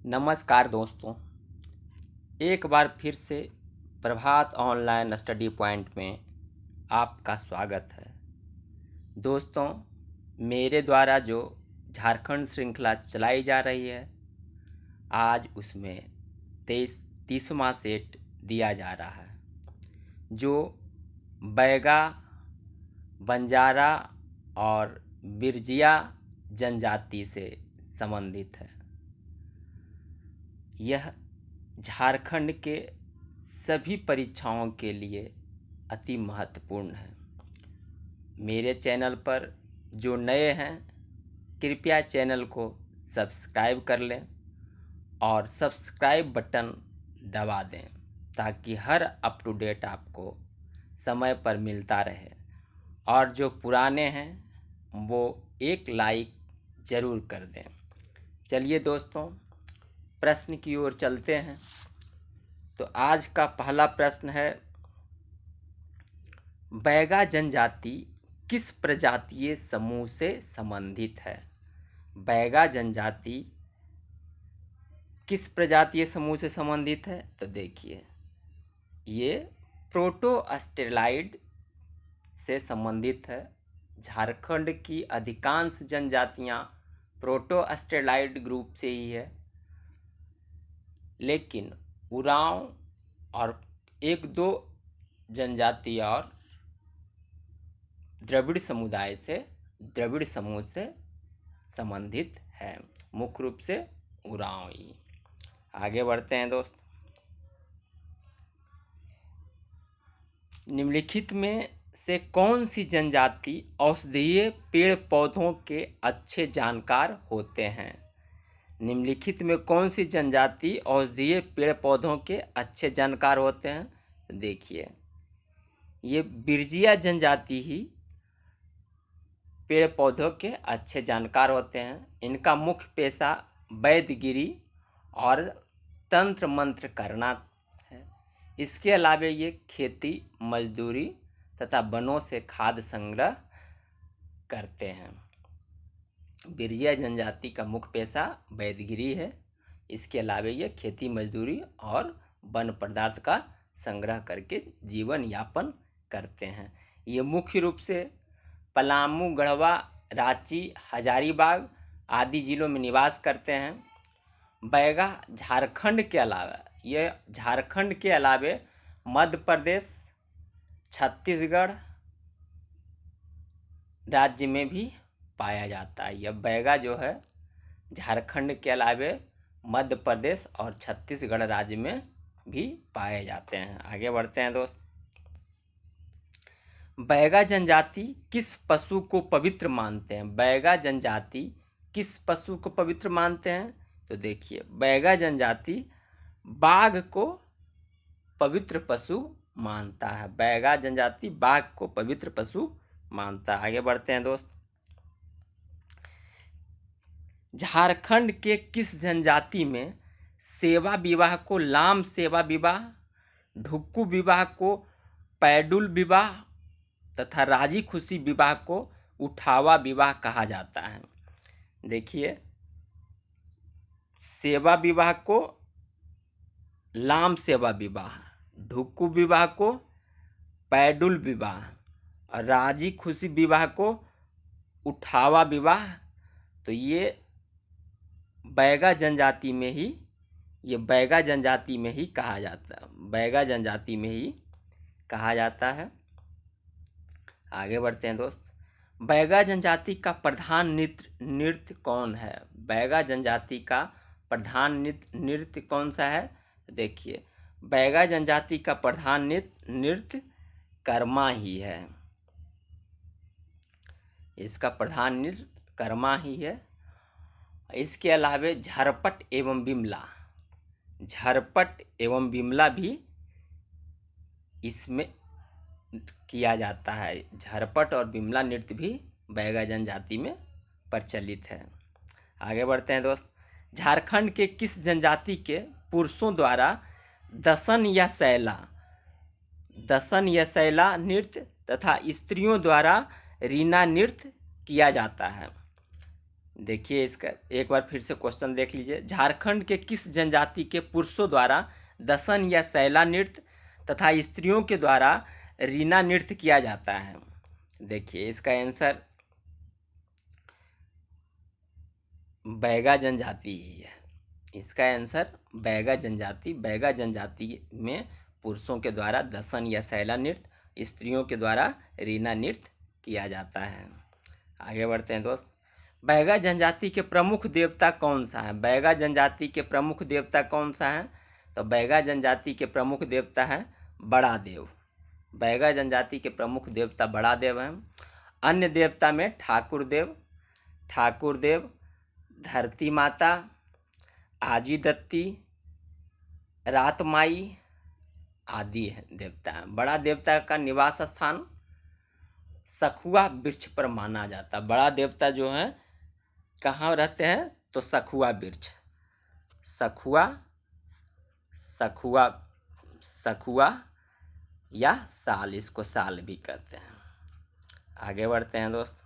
नमस्कार दोस्तों, एक बार फिर से प्रभात ऑनलाइन स्टडी पॉइंट में आपका स्वागत है। दोस्तों, मेरे द्वारा जो झारखंड श्रृंखला चलाई जा रही है, आज उसमें 30वां सेट दिया जा रहा है, जो बैगा, बंजारा और बिरजिया जनजाति से संबंधित है। यह झारखंड के सभी परीक्षाओं के लिए अति महत्वपूर्ण है। मेरे चैनल पर जो नए हैं, कृपया चैनल को सब्सक्राइब कर लें और सब्सक्राइब बटन दबा दें ताकि हर अप टू डेट आपको समय पर मिलता रहे। और जो पुराने हैं वो एक लाइक ज़रूर कर दें। चलिए दोस्तों, प्रश्न की ओर चलते हैं। तो आज का पहला प्रश्न है, बैगा जनजाति किस प्रजातीय समूह से संबंधित है? बैगा जनजाति किस प्रजातीय समूह से संबंधित है? तो देखिए, ये प्रोटोस्टेरॉइड से संबंधित है। झारखंड की अधिकांश जनजातियां प्रोटोस्टेरॉइड ग्रुप से ही है, लेकिन उरांव और एक दो जनजाति और द्रविड़ समूह से संबंधित है, मुख्य रूप से उरांव ही। आगे बढ़ते हैं दोस्त। निम्नलिखित में से कौन सी जनजाति औषधीय पेड़ पौधों के अच्छे जानकार होते हैं? निम्नलिखित में कौन सी जनजाति औषधीय पेड़ पौधों के अच्छे जानकार होते हैं? देखिए, ये बिरजिया जनजाति ही पेड़ पौधों के अच्छे जानकार होते हैं। इनका मुख्य पेशा वैद्यगिरी और तंत्र मंत्र करना है। इसके अलावा ये खेती, मजदूरी तथा वनों से खाद्य संग्रह करते हैं। बिरजिया जनजाति का मुख्य पेशा वैद्यगिरी है। इसके अलावा ये खेती, मजदूरी और वन पदार्थ का संग्रह करके जीवन यापन करते हैं। ये मुख्य रूप से पलामू, गढ़वा, रांची, हजारीबाग आदि जिलों में निवास करते हैं। बैगा झारखंड के अलावे मध्य प्रदेश, छत्तीसगढ़ राज्य में भी पाया जाता है। यह बैगा जो है झारखंड के अलावे मध्य प्रदेश और छत्तीसगढ़ राज्य में भी पाए जाते हैं। आगे बढ़ते हैं दोस्त। बैगा जनजाति किस पशु को पवित्र मानते हैं? बैगा जनजाति किस पशु को पवित्र मानते हैं? तो देखिए, बैगा जनजाति बाघ को पवित्र पशु मानता है। बैगा जनजाति बाघ को पवित्र पशु मानता है। आगे बढ़ते हैं दोस्त। झारखंड के किस जनजाति में सेवा विवाह को लाम सेवा विवाह, ढुक्कू विवाह को पैडुल विवाह तथा राजी खुशी विवाह को उठावा विवाह कहा जाता है? देखिए, सेवा विवाह को लाम सेवा विवाह, ढुक्कू विवाह को पैडुल विवाह और राजी खुशी विवाह को उठावा विवाह, तो ये बैगा जनजाति में ही कहा जाता है। बैगा जनजाति में ही कहा जाता है। आगे बढ़ते हैं दोस्त। बैगा जनजाति का प्रधान नृत्य कौन है? बैगा जनजाति का प्रधान नृत्य कौन सा है? देखिए, बैगा जनजाति का प्रधान नृत्य कर्मा ही है। इसका प्रधान नृत्य कर्मा ही है। इसके अलावे झरपट एवं बिमला भी इसमें किया जाता है। झरपट और बिमला नृत्य भी बैगा जनजाति में प्रचलित है। आगे बढ़ते हैं दोस्त। झारखंड के किस जनजाति के पुरुषों द्वारा दसन या शैला नृत्य तथा स्त्रियों द्वारा रीना नृत्य किया जाता है? देखिए इसका एक बार फिर से क्वेश्चन देख लीजिए। झारखंड के किस जनजाति के पुरुषों द्वारा दसन या सैला नृत्य तथा स्त्रियों के द्वारा रीना नृत्य किया जाता है? देखिए इसका आंसर बैगा जनजाति ही है। इसका आंसर बैगा जनजाति। बैगा जनजाति में पुरुषों के द्वारा दसन या सैला नृत्य, स्त्रियों के द्वारा रीना नृत्य किया जाता है। आगे बढ़ते हैं दोस्त। बैगा जनजाति के प्रमुख देवता कौन सा है? बैगा जनजाति के प्रमुख देवता कौन सा है? तो बैगा जनजाति के प्रमुख देवता है बड़ा देव। बैगा जनजाति के प्रमुख देवता बड़ा देव हैं। अन्य देवता में ठाकुर देव, धरती माता, आजी दत्ती, रातमाई आदि है देवता हैं। बड़ा देवता का निवास स्थान सखुआ वृक्ष पर माना जाता है। बड़ा देवता जो है कहाँ रहते हैं? तो सखुआ वृक्ष, सखुआ या साल, इसको साल भी कहते हैं। आगे बढ़ते हैं दोस्त।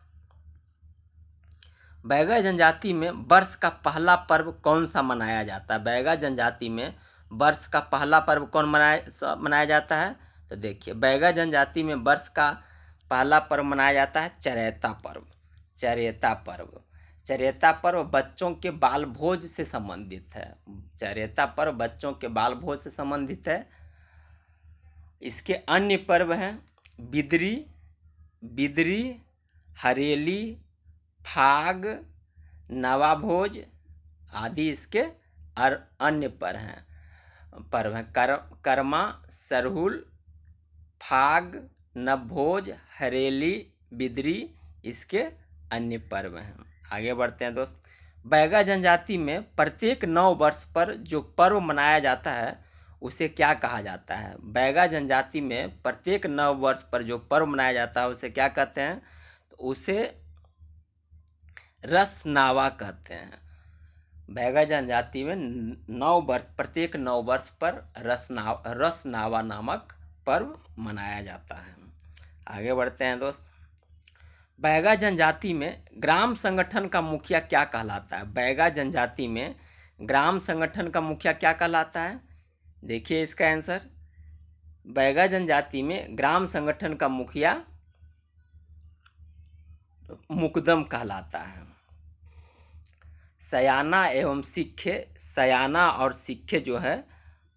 बैगा जनजाति में वर्ष का पहला पर्व कौन सा मनाया जाता है? बैगा जनजाति में वर्ष का पहला पर्व कौन मनाया जाता है? तो देखिए बैगा जनजाति में वर्ष का पहला पर्व मनाया जाता है चरेता पर्व बच्चों के बाल भोज से संबंधित है। चरेता पर्व बच्चों के बाल भोज से संबंधित है। इसके अन्य पर्व हैं बिदरी, हरेली, फाग, नवा भोज आदि इसके अन्य पर्व हैं। कर्मा, सरहुल, फाग, नवभोज, हरेली, बिदरी इसके अन्य पर्व हैं। आगे बढ़ते हैं दोस्त। बैगा जनजाति में प्रत्येक 9 वर्ष पर जो पर्व मनाया जाता है उसे क्या कहा जाता है? बैगा जनजाति में प्रत्येक 9 वर्ष पर जो पर्व मनाया जाता है उसे क्या कहते हैं? तो उसे रस नावा कहते हैं। बैगा जनजाति में प्रत्येक 9 वर्ष पर रस नावा नामक पर्व मनाया जाता है। आगे बढ़ते हैं दोस्त। बैगा जनजाति में ग्राम संगठन का मुखिया क्या कहलाता है? बैगा जनजाति में ग्राम संगठन का मुखिया क्या कहलाता है? देखिए इसका आंसर बैगा जनजाति में ग्राम संगठन का मुखिया मुकदम कहलाता है। सयाना और सिक्खे जो है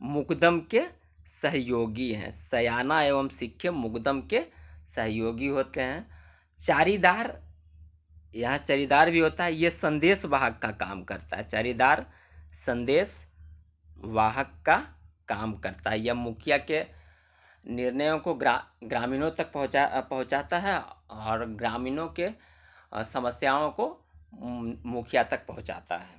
मुकदम के सहयोगी हैं। सयाना एवं सिक्खे मुकदम के सहयोगी होते हैं। चारीदार, यहाँ चारीदार भी होता है, ये संदेश वाहक का काम करता है। चारीदार संदेश वाहक का काम करता है। यह मुखिया के निर्णयों को ग्रामीणों तक पहुंचाता है और ग्रामीणों के समस्याओं को मुखिया तक पहुंचाता है।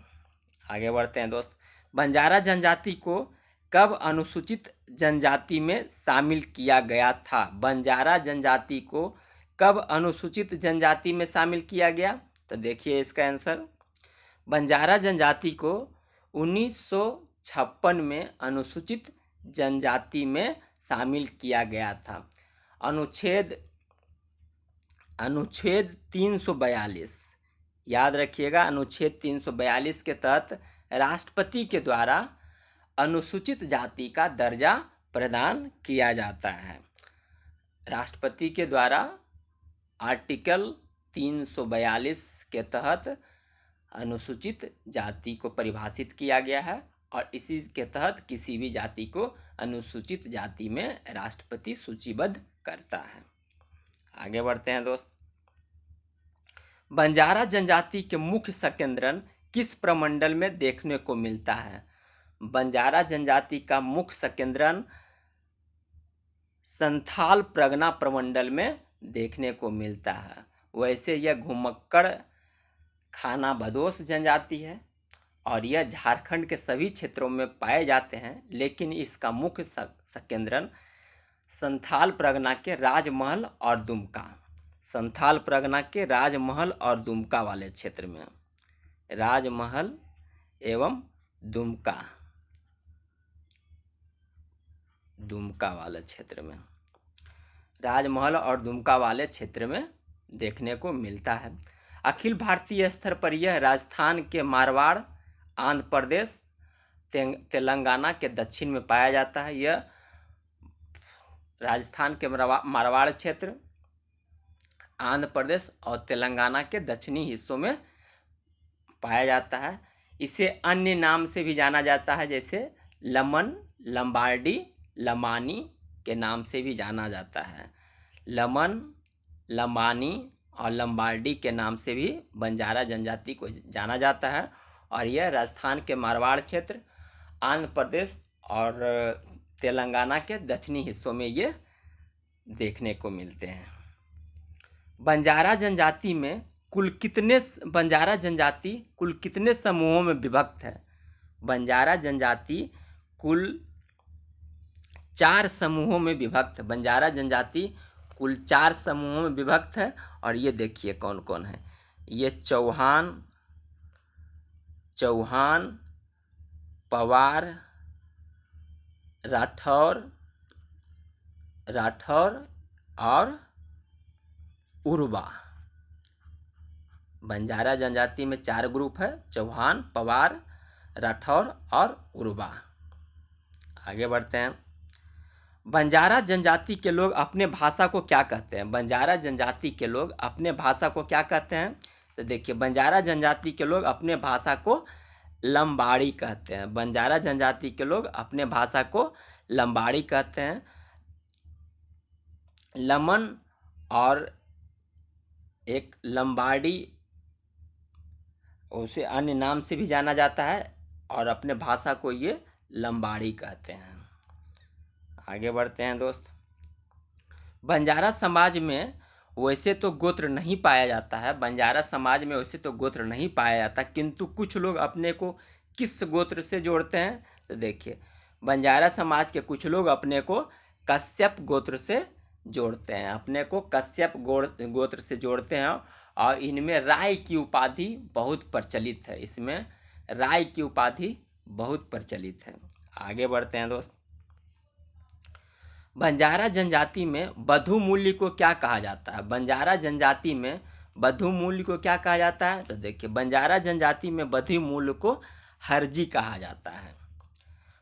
आगे बढ़ते हैं दोस्त। बंजारा जनजाति को कब अनुसूचित जनजाति में शामिल किया गया था? बंजारा जनजाति को कब अनुसूचित जनजाति में शामिल किया गया? तो देखिए इसका आंसर बंजारा जनजाति को 1956 में अनुसूचित जनजाति में शामिल किया गया था। अनुच्छेद 342, याद रखिएगा, अनुच्छेद 342 के तहत राष्ट्रपति के द्वारा अनुसूचित जाति का दर्जा प्रदान किया जाता है। राष्ट्रपति के द्वारा आर्टिकल 342 के तहत अनुसूचित जाति को परिभाषित किया गया है और इसी के तहत किसी भी जाति को अनुसूचित जाति में राष्ट्रपति सूचीबद्ध करता है। आगे बढ़ते हैं दोस्त। बंजारा जनजाति के मुख्य संकेंद्रण किस प्रमंडल में देखने को मिलता है? बंजारा जनजाति का मुख्य संकेंद्रण संथाल परगना प्रमंडल में देखने को मिलता है। वैसे यह घुमक्कड़ खाना बदोश जनजाति है और यह झारखंड के सभी क्षेत्रों में पाए जाते हैं, लेकिन इसका मुख्य संकेंद्रण संथाल परगना के राजमहल और दुमका, संथाल परगना के राजमहल और दुमका वाले क्षेत्र में, राजमहल एवं दुमका वाले क्षेत्र में, राजमहल और दुमका वाले क्षेत्र में देखने को मिलता है। अखिल भारतीय स्तर पर यह राजस्थान के मारवाड़, आंध्र प्रदेश, तेलंगाना के दक्षिण में पाया जाता है। यह राजस्थान के मारवाड़ क्षेत्र, आंध्र प्रदेश और तेलंगाना के दक्षिणी हिस्सों में पाया जाता है। इसे अन्य नाम से भी जाना जाता है, जैसे लमन, लंबार्डी, लमानी के नाम से भी जाना जाता है। लमन, लमानी और लंबार्डी के नाम से भी बंजारा जनजाति को जाना जाता है। और यह राजस्थान के मारवाड़ क्षेत्र, आंध्र प्रदेश और तेलंगाना के दक्षिणी हिस्सों में ये देखने को मिलते हैं। बंजारा जनजाति में बंजारा जनजाति कुल कितने समूहों में विभक्त है? बंजारा जनजाति कुल 4 समूहों में विभक्त है। बंजारा जनजाति कुल 4 समूहों में विभक्त है। और ये देखिए कौन कौन है। ये चौहान, पवार, राठौर और उर्वा। बंजारा जनजाति में 4 ग्रुप है, चौहान, पवार, राठौर और उर्वा। आगे बढ़ते हैं। बंजारा जनजाति के लोग अपने भाषा को क्या कहते हैं? बंजारा जनजाति के लोग अपने भाषा को क्या कहते हैं? तो देखिए, बंजारा जनजाति के लोग अपने भाषा को लंबाड़ी कहते हैं। बंजारा जनजाति के लोग अपने भाषा को लंबाड़ी कहते हैं। लमन और एक लंबाड़ी, उसे अन्य नाम से भी जाना जाता है और अपने भाषा को ये लंबाड़ी कहते हैं। आगे बढ़ते हैं दोस्त। बंजारा समाज में वैसे तो गोत्र नहीं पाया जाता है। बंजारा समाज में वैसे तो गोत्र नहीं पाया जाता, किंतु कुछ लोग अपने को किस गोत्र से जोड़ते हैं? तो देखिए, बंजारा समाज के कुछ लोग अपने को कश्यप गोत्र से जोड़ते हैं। अपने को कश्यप गोत्र से जोड़ते हैं। और इनमें राय की उपाधि बहुत प्रचलित है। इसमें राय की उपाधि बहुत प्रचलित है। आगे बढ़ते हैं दोस्त। बंजारा जनजाति में बधु मूल्य को क्या कहा जाता है? बंजारा जनजाति में बधु मूल्य को क्या कहा जाता है? तो देखिए, बंजारा जनजाति में बधु मूल्य को हर्जी कहा जाता है।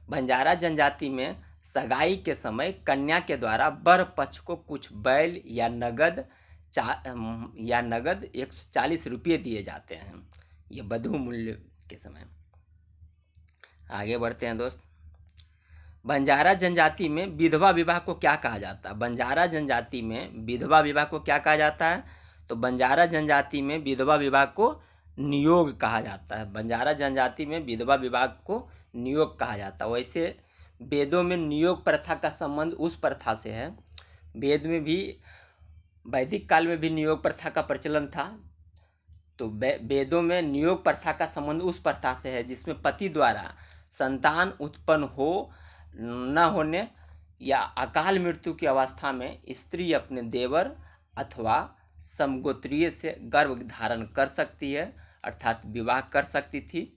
बंजारा जनजाति में सगाई के समय कन्या के द्वारा वर पक्ष को कुछ बैल या नगद 140 रुपये दिए जाते हैं। ये बधु मूल्य के समय। आगे बढ़ते हैं दोस्त। बंजारा जनजाति में विधवा विवाह को क्या कहा जाता है? बंजारा जनजाति में विधवा विवाह को क्या कहा जाता है? तो बंजारा जनजाति में विधवा विवाह को नियोग कहा जाता है। बंजारा जनजाति में विधवा विवाह को नियोग कहा जाता है। वैसे वेदों में नियोग प्रथा का संबंध उस प्रथा से है। वेद में भी, वैदिक काल में भी नियोग प्रथा का प्रचलन था। तो वेदों में नियोग प्रथा का संबंध उस प्रथा से है जिसमें पति द्वारा संतान उत्पन्न हो न होने या अकाल मृत्यु की अवस्था में स्त्री अपने देवर अथवा समगोत्रीय से गर्भ धारण कर सकती है, अर्थात विवाह कर सकती थी।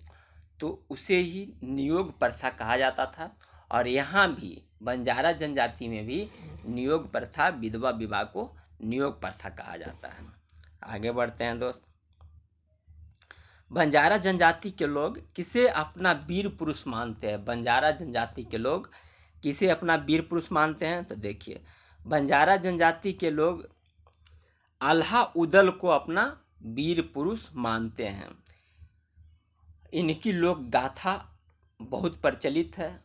तो उसे ही नियोग प्रथा कहा जाता था। और यहाँ भी बंजारा जनजाति में भी नियोग प्रथा, विधवा विवाह को नियोग प्रथा कहा जाता है। आगे बढ़ते हैं दोस्त। बंजारा जनजाति के लोग किसे अपना वीर पुरुष मानते हैं? बंजारा जनजाति के लोग किसे अपना वीर पुरुष मानते हैं? तो देखिए, बंजारा जनजाति के लोग अल्लाह उदल को अपना वीर पुरुष मानते हैं। इनकी लोक गाथा बहुत प्रचलित है।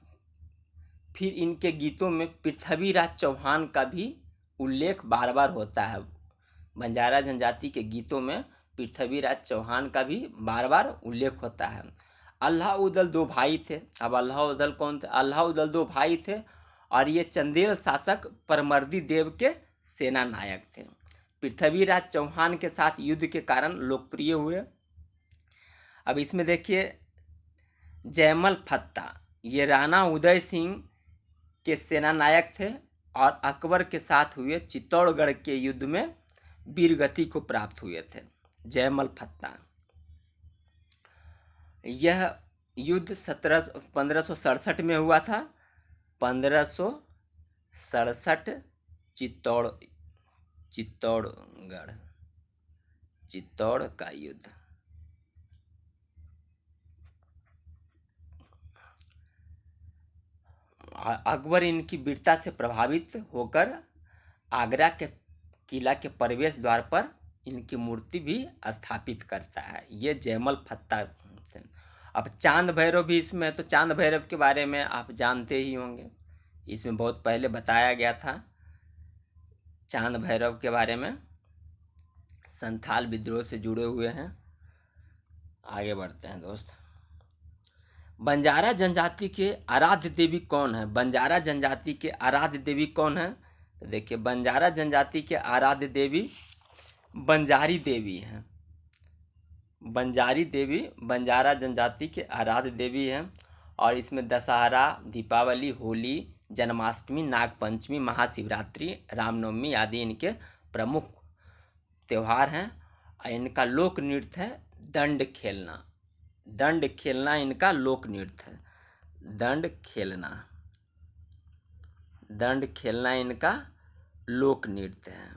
फिर इनके गीतों में पृथ्वीराज चौहान का भी उल्लेख बार बार होता है। बंजारा जनजाति के गीतों में पृथ्वीराज चौहान का भी बार बार उल्लेख होता है। अल्लाह उदल 2 भाई थे। अब अल्लाह उदल कौन थे? अल्लाह उदल 2 भाई थे और ये चंदेल शासक परमर्दी देव के सेना नायक थे। पृथ्वीराज चौहान के साथ युद्ध के कारण लोकप्रिय हुए। अब इसमें देखिए, जयमल फत्ता ये राणा उदय सिंह के सेना नायक थे और अकबर के साथ हुए चित्तौड़गढ़ के युद्ध में वीरगति को प्राप्त हुए थे। जयमल फत्ता। यह युद्ध 1567 में हुआ था। 1567 चित्तौड़गढ़। चित्तौड़ का युद्ध। अकबर इनकी वीरता से प्रभावित होकर आगरा के किला के प्रवेश द्वार पर इनकी मूर्ति भी स्थापित करता है। ये जयमल फत्ता। अब चांद भैरव भी इसमें, तो चांद भैरव के बारे में आप जानते ही होंगे, इसमें बहुत पहले बताया गया था चांद भैरव के बारे में, संथाल विद्रोह से जुड़े हुए हैं। आगे बढ़ते हैं दोस्त। बंजारा जनजाति के आराध्य देवी कौन है? बंजारा जनजाति के आराध्य देवी कौन है? तो देखिए, बंजारा जनजाति के आराध्य देवी बंजारी देवी हैं। बंजारी देवी बंजारा जनजाति के आराध्य देवी हैं। और इसमें दशहरा, दीपावली, होली, जन्माष्टमी, नागपंचमी, महाशिवरात्रि, रामनवमी आदि इनके प्रमुख त्यौहार हैं। और इनका लोक नृत्य है दंड खेलना। दंड खेलना इनका लोक नृत्य है। दंड खेलना, दंड खेलना इनका लोक नृत्य है।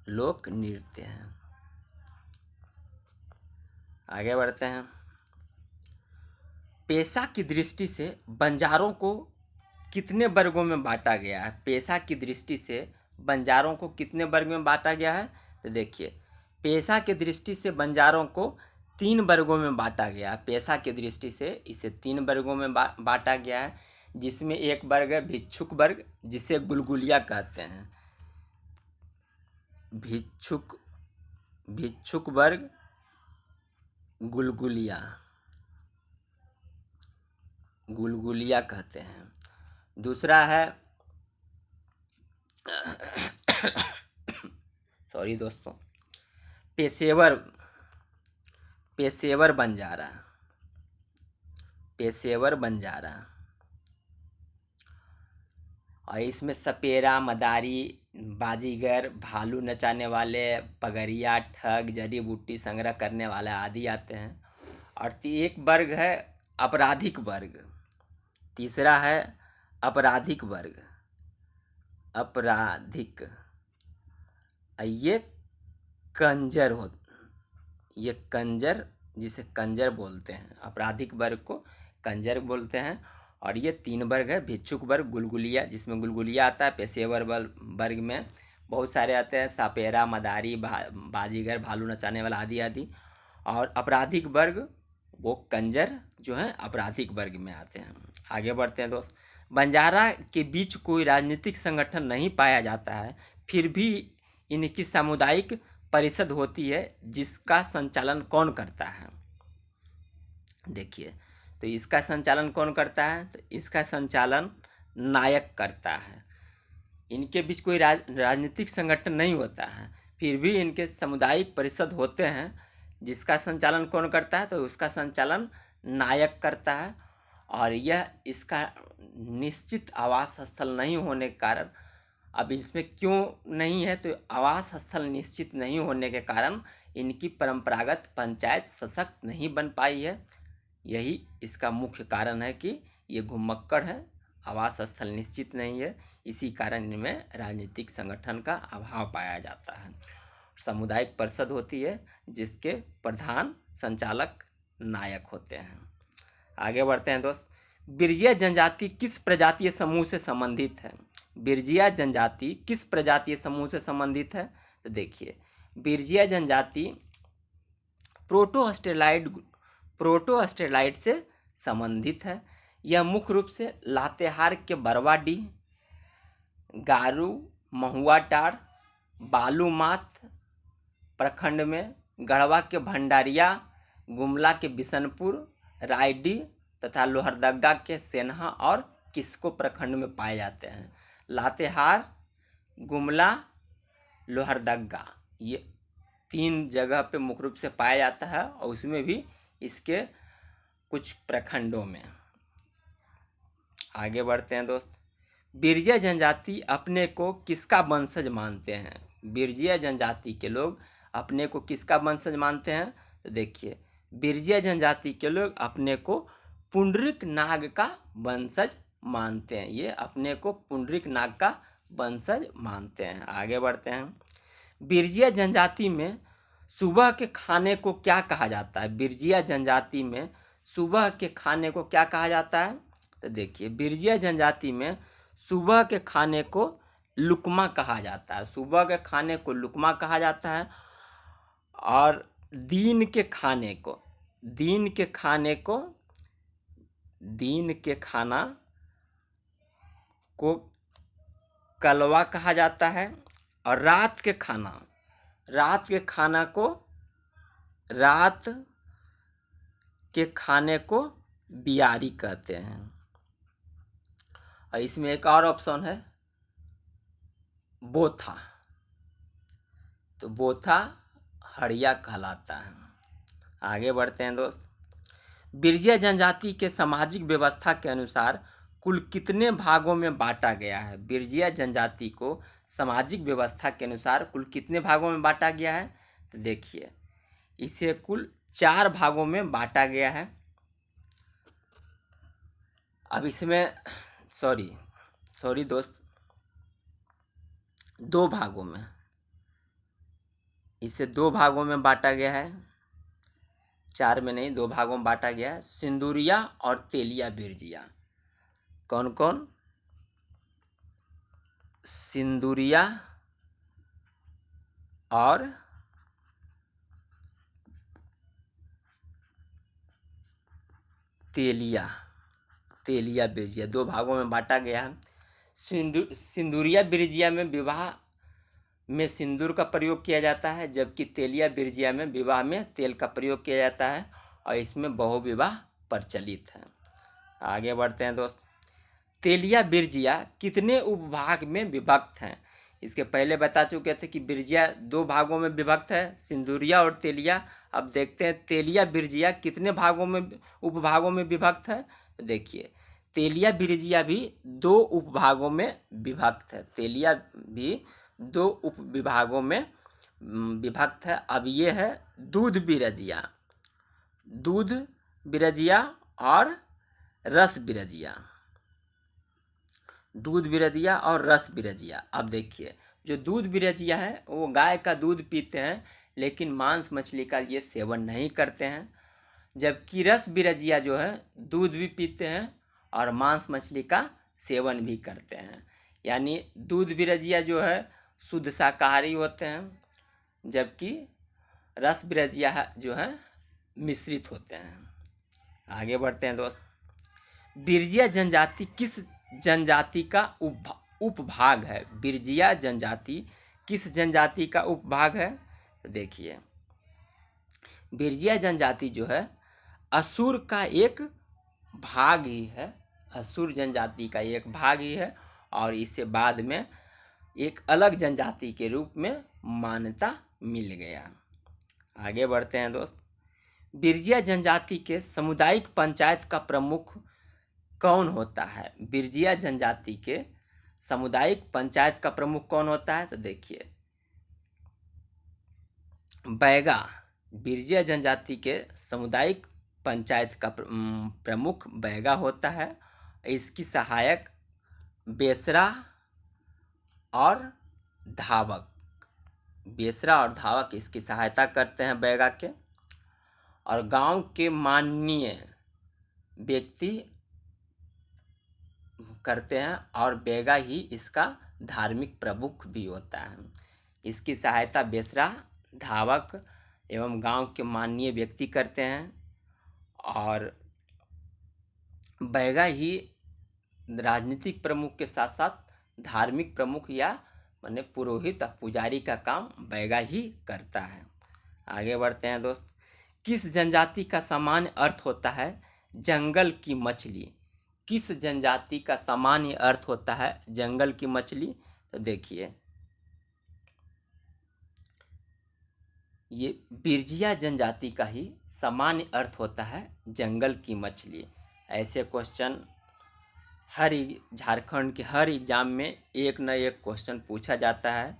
लोक नृत्य है। आगे बढ़ते हैं। पेशा की दृष्टि से बंजारों को कितने वर्गों में बांटा गया है? पेशा की दृष्टि से बंजारों को कितने वर्ग में बांटा गया है? तो देखिए, पेशा की दृष्टि से बंजारों को 3 वर्गों में बांटा गया है। पेशा की दृष्टि से इसे 3 वर्गों में बांटा गया है, जिसमें एक वर्ग है भिक्षुक वर्ग, जिसे गुलगुलिया कहते हैं। भिक्षुक वर्ग, गुलगुलिया कहते हैं। दूसरा है सॉरी दोस्तों, पेशेवर बंजारा। और इसमें सपेरा, मदारी, बाजीगर, भालू नचाने वाले, पगरिया, ठग, जड़ी बूटी संग्रह करने वाले आदि आते हैं। और एक वर्ग है आपराधिक वर्ग। तीसरा है आपराधिक वर्ग। ये कंजर, जिसे कंजर बोलते हैं। आपराधिक वर्ग को कंजर बोलते हैं। और ये 3 वर्ग है, भिक्षुक वर्ग, गुलगुलिया, जिसमें गुलगुलिया आता है। पेशेवर वर्ग में बहुत सारे आते हैं, सापेरा, मदारी, बाजीगर, भालू नचाने वाला आदि आदि। और आपराधिक वर्ग वो कंजर जो है आपराधिक वर्ग में आते हैं। आगे बढ़ते हैं दोस्त। बंजारा के बीच कोई राजनीतिक संगठन नहीं पाया जाता है, फिर भी इनकी सामुदायिक परिषद होती है, जिसका संचालन कौन करता है? देखिए, तो इसका संचालन कौन करता है? तो इसका संचालन नायक करता है। इनके बीच कोई राजनीतिक संगठन नहीं होता है, फिर भी इनके सामुदायिक परिषद होते हैं, जिसका संचालन कौन करता है? तो उसका संचालन नायक करता है। और यह इसका निश्चित आवास स्थल नहीं होने के कारण, अब इसमें क्यों नहीं है? तो आवास स्थल निश्चित नहीं होने के कारण इनकी परंपरागत पंचायत सशक्त नहीं बन पाई है। यही इसका मुख्य कारण है कि ये घुमक्कड़ है, आवास स्थल निश्चित नहीं है, इसी कारण इनमें राजनीतिक संगठन का अभाव पाया जाता है। सामुदायिक परिषद होती है, जिसके प्रधान संचालक नायक होते हैं। आगे बढ़ते हैं दोस्त। बिरजिया जनजाति किस प्रजातीय समूह से संबंधित है? बिरजिया जनजाति किस प्रजातीय समूह से संबंधित है? तो देखिए, बिरजिया जनजाति प्रोटोस्टेरॉइड से संबंधित है। यह मुख्य रूप से लातेहार के बरवाडीह, गारू, महुआटाड़, बालूमाथ प्रखंड में, गढ़वा के भंडारिया, गुमला के बिशनपुर, रायडीह तथा लोहरदगा के सेन्हा और किस्को प्रखंड में पाए जाते हैं। लातेहार, गुमला, लोहरदगा, ये 3 जगह पे मुख्य रूप से पाया जाता है, और उसमें भी इसके कुछ प्रखंडों में। आगे बढ़ते हैं दोस्त। बिरजिया जनजाति अपने को किसका वंशज मानते हैं? बिरजिया जनजाति के लोग अपने को किसका वंशज मानते हैं? तो देखिए, बिरजिया जनजाति के लोग अपने को पुंडरीक नाग का वंशज मानते हैं। ये अपने को पुंडरीक नाग का वंशज मानते हैं। आगे बढ़ते हैं। बिरजिया जनजाति में सुबह के खाने को क्या कहा जाता है? बिरजिया जनजाति में सुबह के खाने को क्या कहा जाता है? तो देखिए, बिरजिया जनजाति में सुबह के खाने को लुकमा कहा जाता है। सुबह के खाने को लुकमा कहा जाता है। और दिन के खाने को दिन के खाने को दिन के खाना को कलवा कहा जाता है। और रात के खाना को रात के खाने को बियारी कहते हैं। और इसमें एक और ऑप्शन है बोथा, तो बोथा हड़िया कहलाता है। आगे बढ़ते हैं दोस्त। बिरजिया जनजाति के सामाजिक व्यवस्था के अनुसार कुल कितने भागों में बांटा गया है? बिरजिया जनजाति को सामाजिक व्यवस्था के अनुसार कुल कितने भागों में बांटा गया है? तो देखिए, इसे कुल 4 भागों में बांटा गया है। अब इसमें सॉरी दोस्त, 2 भागों में, इसे 2 भागों में बांटा गया है, 4 में नहीं, 2 भागों में बांटा गया है। सिंदूरिया और तेलिया बिरजिया। कौन कौन? सिंदूरिया और तेलिया बिरजिया 2 भागों में बांटा गया है। सिंदूरिया बिरजिया में विवाह में सिंदूर का प्रयोग किया जाता है, जबकि तेलिया बिरजिया में विवाह में तेल का प्रयोग किया जाता है और इसमें बहुविवाह प्रचलित है। आगे बढ़ते हैं दोस्त। तेलिया बिरजिया कितने उपभाग में विभक्त हैं? इसके पहले बता चुके थे कि बिरजिया 2 भागों में विभक्त है, सिंदूरिया और तेलिया। अब देखते हैं तेलिया बिरजिया कितने भागों में उपभागों में विभक्त है। तो देखिए, तेलिया बिरजिया भी 2 उपभागों में विभक्त है। तेलिया भी 2 उपविभागों में विभक्त है। अब ये है दूध बिरजिया और रस बिरजिया। दूध बिरजिया और रस बिरजिया। अब देखिए, जो दूध बिरजिया है वो गाय का दूध पीते हैं, लेकिन मांस मछली का ये सेवन नहीं करते हैं। जबकि रस बिरजिया जो है दूध भी पीते हैं और मांस मछली का सेवन भी करते हैं। यानी दूध बिरजिया जो है शुद्ध शाकाहारी होते हैं, जबकि रस बिरजिया जो है मिश्रित होते हैं। आगे बढ़ते हैं दोस्त। बिरजिया जनजाति किस जनजाति का उपभाग है? बिरजिया जनजाति किस जनजाति का उपभाग है? तो देखिए, बिरजिया जनजाति जो है असुर का एक भाग ही है। असुर जनजाति का एक भाग ही है और इसे बाद में एक अलग जनजाति के रूप में मान्यता मिल गया। आगे बढ़ते हैं दोस्त। बिरजिया जनजाति के सामुदायिक पंचायत का प्रमुख कौन होता है? बिरजिया जनजाति के सामुदायिक पंचायत का प्रमुख कौन होता है? तो देखिए, बैगा। बिरजिया जनजाति के सामुदायिक पंचायत का प्रमुख बैगा होता है। इसकी सहायक बेसरा और धावक इसकी सहायता करते हैं बैगा के। और गांव के माननीय व्यक्ति करते हैं और बैगा ही इसका धार्मिक प्रमुख भी होता है। इसकी सहायता बेसरा, धावक एवं गांव के माननीय व्यक्ति करते हैं और बैगा ही राजनीतिक प्रमुख के साथ साथ धार्मिक प्रमुख या माने पुरोहित पुजारी का काम बैगा ही करता है। आगे बढ़ते हैं दोस्त। किस जनजाति का सामान्य अर्थ होता है जंगल की मछली? किस जनजाति का सामान्य अर्थ होता है जंगल की मछली? तो देखिए, ये बिरजिया जनजाति का ही सामान्य अर्थ होता है जंगल की मछली। ऐसे क्वेश्चन झारखंड के हर एग्जाम में एक न एक क्वेश्चन पूछा जाता है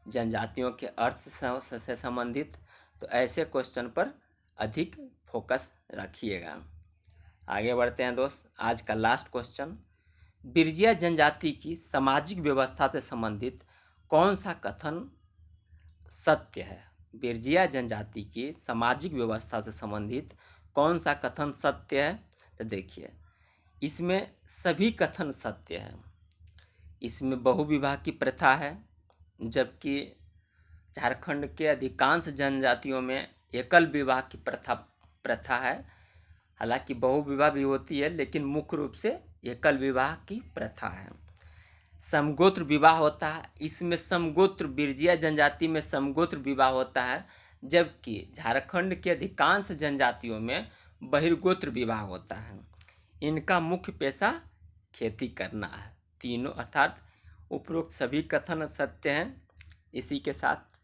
जनजातियों के अर्थ से संबंधित। तो ऐसे क्वेश्चन पर अधिक फोकस रखिएगा। आगे बढ़ते हैं दोस्त। आज का लास्ट क्वेश्चन, बिरजिया जनजाति की सामाजिक व्यवस्था से संबंधित कौन सा कथन सत्य है? बिरजिया जनजाति की सामाजिक व्यवस्था से संबंधित कौन सा कथन सत्य है? तो देखिए, इसमें सभी कथन सत्य है। इसमें बहुविवाह की प्रथा है, जबकि झारखंड के अधिकांश जनजातियों में एकल विवाह की प्रथा है। हालांकि बहुविवाह भी होती है, लेकिन मुख्य रूप से एकल विवाह की प्रथा है। समगोत्र विवाह होता है, इसमें समगोत्र बिरजिया जनजाति में समगोत्र विवाह होता है, जबकि झारखंड के अधिकांश जनजातियों में बहिर्गोत्र विवाह होता है। इनका मुख्य पेशा खेती करना है। तीनों अर्थात उपरोक्त सभी कथन सत्य हैं। इसी के साथ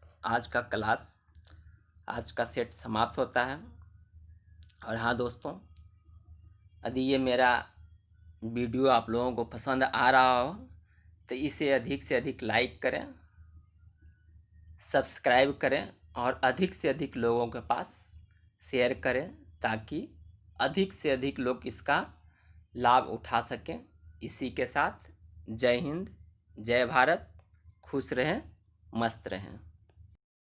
आज का सेट समाप्त होता है। और हाँ दोस्तों, यदि ये मेरा वीडियो आप लोगों को पसंद आ रहा हो तो इसे अधिक से अधिक लाइक करें, सब्सक्राइब करें और अधिक से अधिक लोगों के पास शेयर करें, ताकि अधिक से अधिक लोग इसका लाभ उठा सकें। इसी के साथ जय हिंद, जय भारत, खुश रहें, मस्त रहें।